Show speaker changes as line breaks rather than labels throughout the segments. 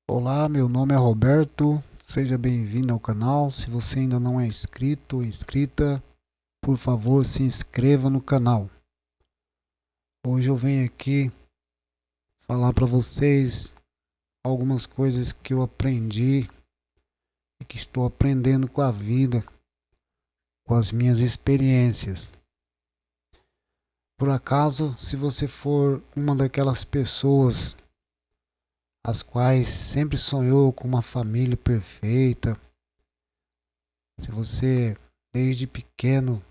Olá, meu nome é Roberto, seja bem-vindo ao canal. Se você ainda não é inscrito ou inscrita, por favor se inscreva no canal. Hoje eu venho aqui falar para vocês algumas coisas que eu aprendi e que estou aprendendo com a vida, com as minhas experiências. Por acaso, se você for uma daquelas pessoas as quais sempre sonhou com uma família perfeita, se você desde pequeno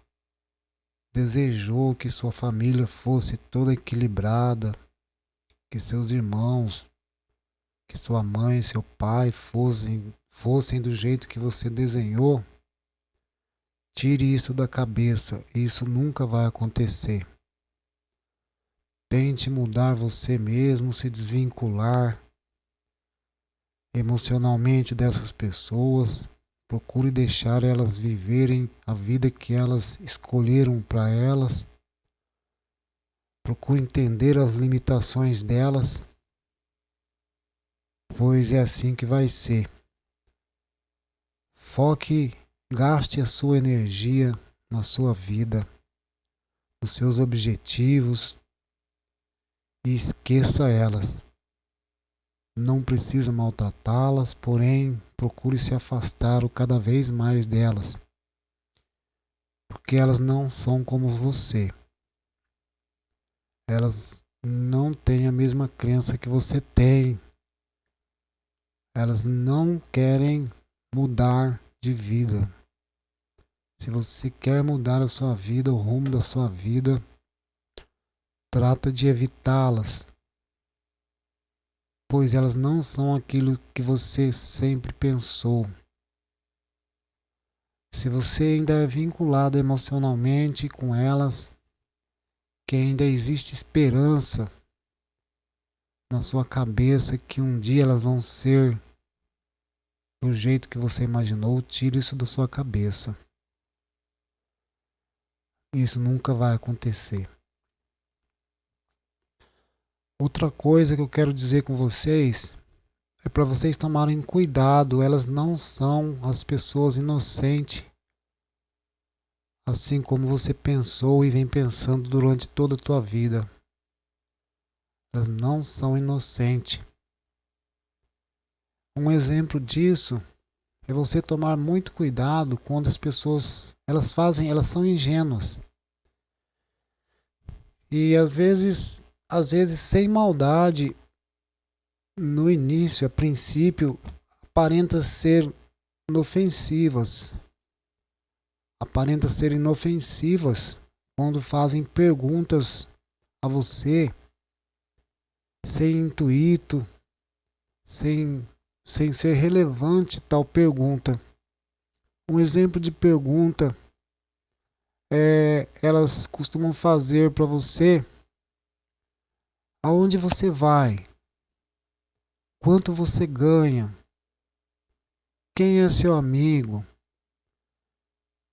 desejou que sua família fosse toda equilibrada, que seus irmãos, que sua mãe, seu pai fossem do jeito que você desenhou, tire isso da cabeça, isso nunca vai acontecer. Tente mudar você mesmo, se desvincular emocionalmente dessas pessoas. Procure deixar elas viverem a vida que elas escolheram para elas. Procure entender as limitações delas, pois é assim que vai ser. Foque, gaste a sua energia na sua vida, nos seus objetivos e esqueça elas. Não precisa maltratá-las, porém procure se afastar cada vez mais delas, porque elas não são como você. Elas não têm a mesma crença que você tem. Elas não querem mudar de vida. Se você quer mudar a sua vida, o rumo da sua vida, trata de evitá-las, pois elas não são aquilo que você sempre pensou. Se você ainda é vinculado emocionalmente com elas, que ainda existe esperança na sua cabeça que um dia elas vão ser do jeito que você imaginou, tire isso da sua cabeça. Isso nunca vai acontecer. Outra coisa que eu quero dizer com vocês é para vocês tomarem cuidado. Elas não são as pessoas inocentes, assim como você pensou e vem pensando durante toda a tua vida. Elas não são inocentes. Um exemplo disso é você tomar muito cuidado quando as pessoas elas são ingênuas. E às vezes sem maldade, no início, a princípio, aparenta ser inofensivas. Aparenta ser inofensivas quando fazem perguntas a você sem intuito, sem ser relevante tal pergunta. Um exemplo de pergunta elas costumam fazer para você: aonde você vai? Quanto você ganha? Quem é seu amigo?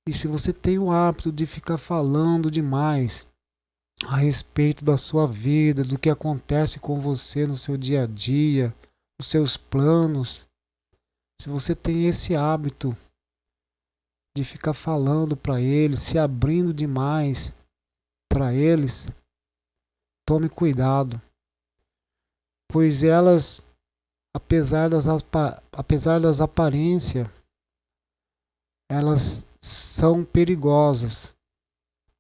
E se você tem o hábito de ficar falando demais a respeito da sua vida, do que acontece com você no seu dia a dia, os seus planos, se você tem esse hábito de ficar falando para eles, se abrindo demais para eles, tome cuidado, pois elas, apesar das aparências, elas são perigosas.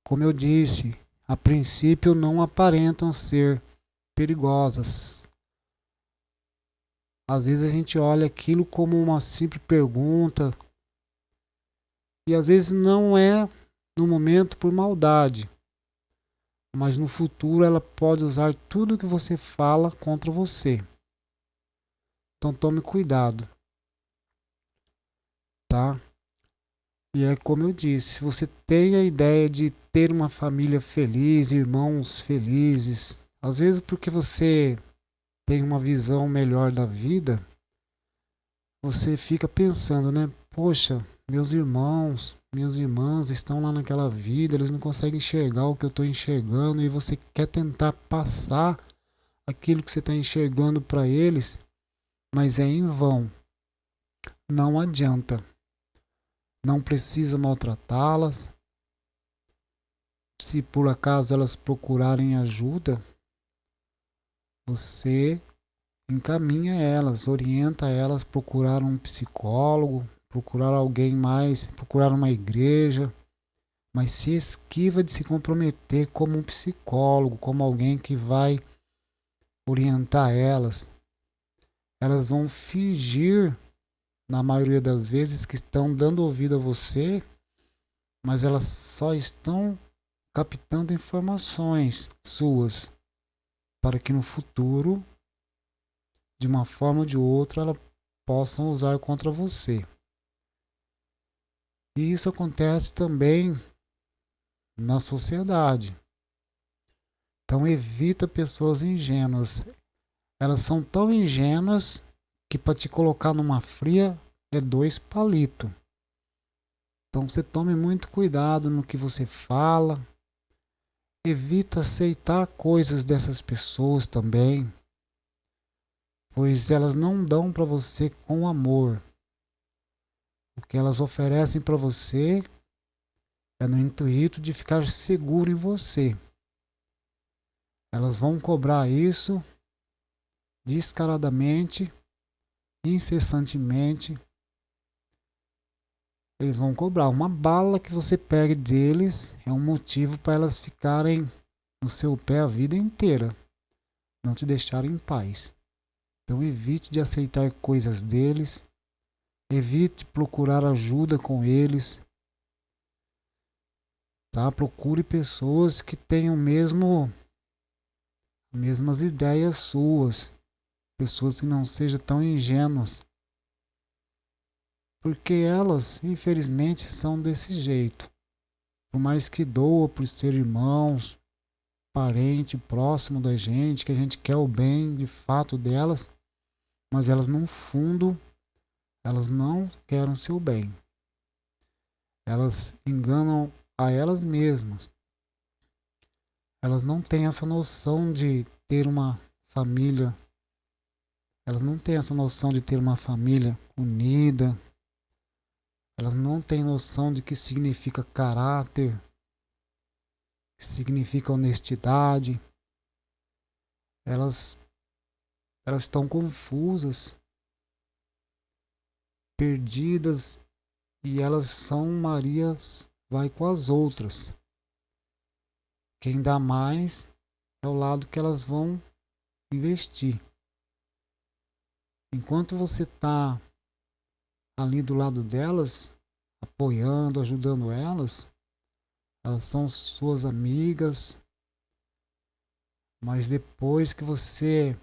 Como eu disse, a princípio não aparentam ser perigosas. Às vezes a gente olha aquilo como uma simples pergunta e às vezes não é no momento por maldade, mas no futuro ela pode usar tudo que você fala contra você. Então tome cuidado, tá? E é como eu disse, se você tem a ideia de ter uma família feliz, irmãos felizes, às vezes porque você tem uma visão melhor da vida, você fica pensando, né? Poxa, meus irmãos, minhas irmãs estão lá naquela vida, eles não conseguem enxergar o que eu estou enxergando e você quer tentar passar aquilo que você está enxergando para eles mas é em vão. Não adianta. Não precisa maltratá-las. Se por acaso elas procurarem ajuda, você encaminha elas, orienta elas a procurar um psicólogo, procurar alguém mais, procurar uma igreja, mas se esquiva de se comprometer como um psicólogo, como alguém que vai orientar elas. Elas vão fingir, na maioria das vezes, que estão dando ouvido a você, mas elas só estão captando informações suas para que no futuro, de uma forma ou de outra, elas possam usar contra você. E isso acontece também na sociedade. Então evita pessoas ingênuas. Elas são tão ingênuas que para te colocar numa fria é 2 palitos. Então você tome muito cuidado no que você fala. Evita aceitar coisas dessas pessoas também, pois elas não dão para você com amor. O que elas oferecem para você é no intuito de ficar seguro em você. Elas vão cobrar isso descaradamente, incessantemente. Eles vão cobrar. Uma bala que você pegue deles é um motivo para elas ficarem no seu pé a vida inteira, não te deixarem em paz. Então evite de aceitar coisas deles, evite procurar ajuda com eles, tá? Procure pessoas que tenham mesmas ideias suas, pessoas que não sejam tão ingênuas, porque elas, infelizmente, são desse jeito. Por mais que doa por ser irmãos, parente próximo da gente, que a gente quer o bem de fato delas, mas elas no fundo, elas não querem o seu bem. Elas enganam a elas mesmas. Elas não têm essa noção de ter uma família. Elas não têm essa noção de ter uma família unida. Elas não têm noção de que significa caráter, que significa honestidade. Elas estão confusas, perdidas, e elas são Marias vai com as outras. Quem dá mais é o lado que elas vão investir. Enquanto você está ali do lado delas, apoiando, ajudando elas são suas amigas, mas depois que você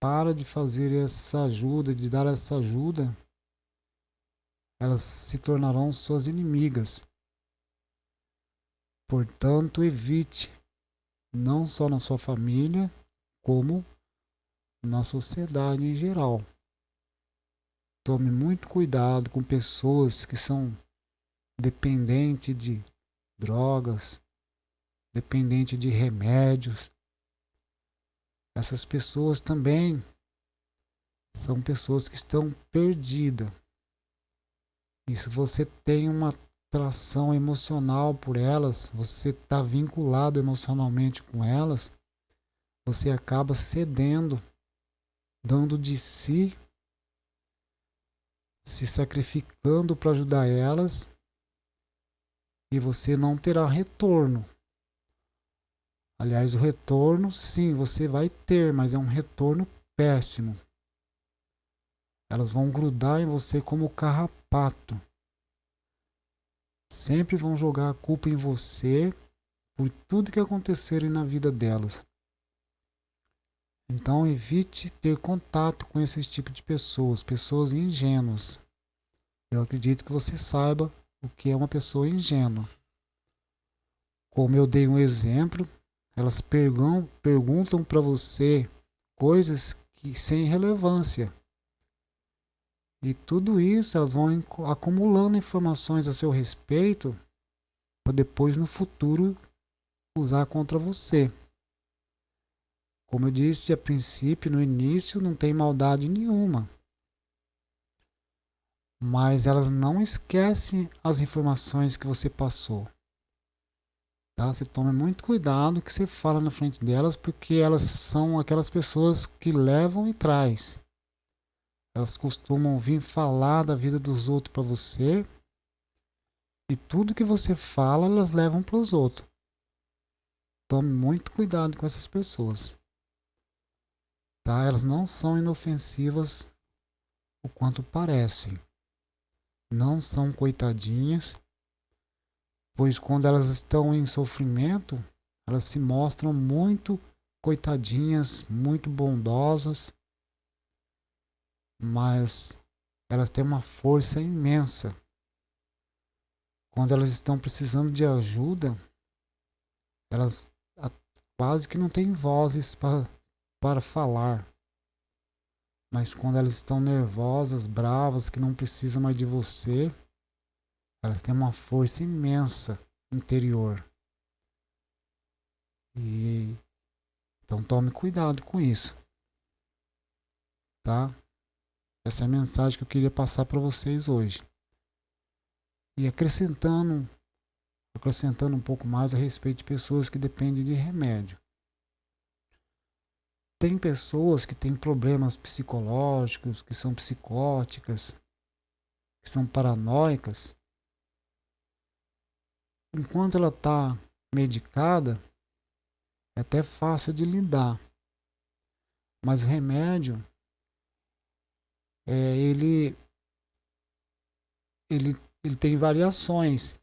para de fazer essa ajuda, de dar essa ajuda, elas se tornarão suas inimigas. Portanto, evite, não só na sua família, como na sociedade em geral. Tome muito cuidado com pessoas que são dependentes de drogas, dependentes de remédios. Essas pessoas também são pessoas que estão perdidas. E se você tem uma atração emocional por elas, você está vinculado emocionalmente com elas, você acaba cedendo, dando de si, se sacrificando para ajudar elas, e você não terá retorno. Aliás, o retorno, sim, você vai ter, mas é um retorno péssimo. Elas vão grudar em você como carrapato. Sempre vão jogar a culpa em você por tudo que acontecerem na vida delas. Então evite ter contato com esse tipo de pessoas, pessoas ingênuas. Eu acredito que você saiba o que é uma pessoa ingênua. Como eu dei um exemplo, elas perguntam para você coisas que sem relevância. E tudo isso elas vão acumulando informações a seu respeito para depois no futuro usar contra você. Como eu disse a princípio, no início não tem maldade nenhuma. mas elas não esquecem as informações que você passou. Tá? Você tome muito cuidado o que você fala na frente delas, porque elas são aquelas pessoas que levam e traz. Elas costumam vir falar da vida dos outros para você, e tudo que você fala elas levam para os outros. Tome muito cuidado com essas pessoas. Tá? Elas não são inofensivas o quanto parecem. Não são coitadinhas, pois quando elas estão em sofrimento, elas se mostram muito coitadinhas, muito bondosas, mas elas têm uma força imensa. Quando elas estão precisando de ajuda, elas quase que não têm vozes para falar. Mas quando elas estão nervosas, bravas, que não precisam mais de você, elas têm uma força imensa interior. E então tome cuidado com isso. Tá? Essa é a mensagem que eu queria passar para vocês hoje. E acrescentando um pouco mais a respeito de pessoas que dependem de remédio. Tem pessoas que têm problemas psicológicos, que são psicóticas, que são paranoicas. Enquanto ela está medicada, é até fácil de lidar. Mas o remédio, ele tem variações.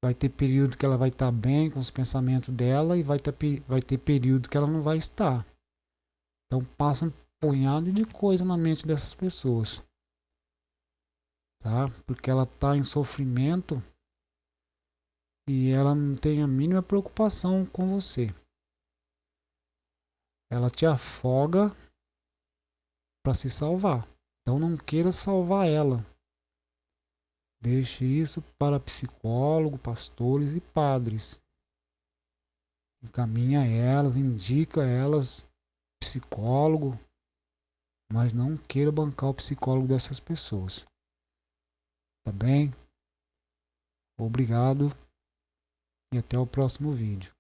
Vai ter período que ela vai estar bem com os pensamentos dela e vai ter período que ela não vai estar. Então passa um punhado de coisa na mente dessas pessoas. Tá? Porque ela está em sofrimento e ela não tem a mínima preocupação com você. Ela te afoga para se salvar. Então não queira salvar ela. Deixe isso para psicólogo, pastores e padres. Encaminha elas, indica elas, psicólogo, mas não queira bancar o psicólogo dessas pessoas. Tá bem? Obrigado e até o próximo vídeo.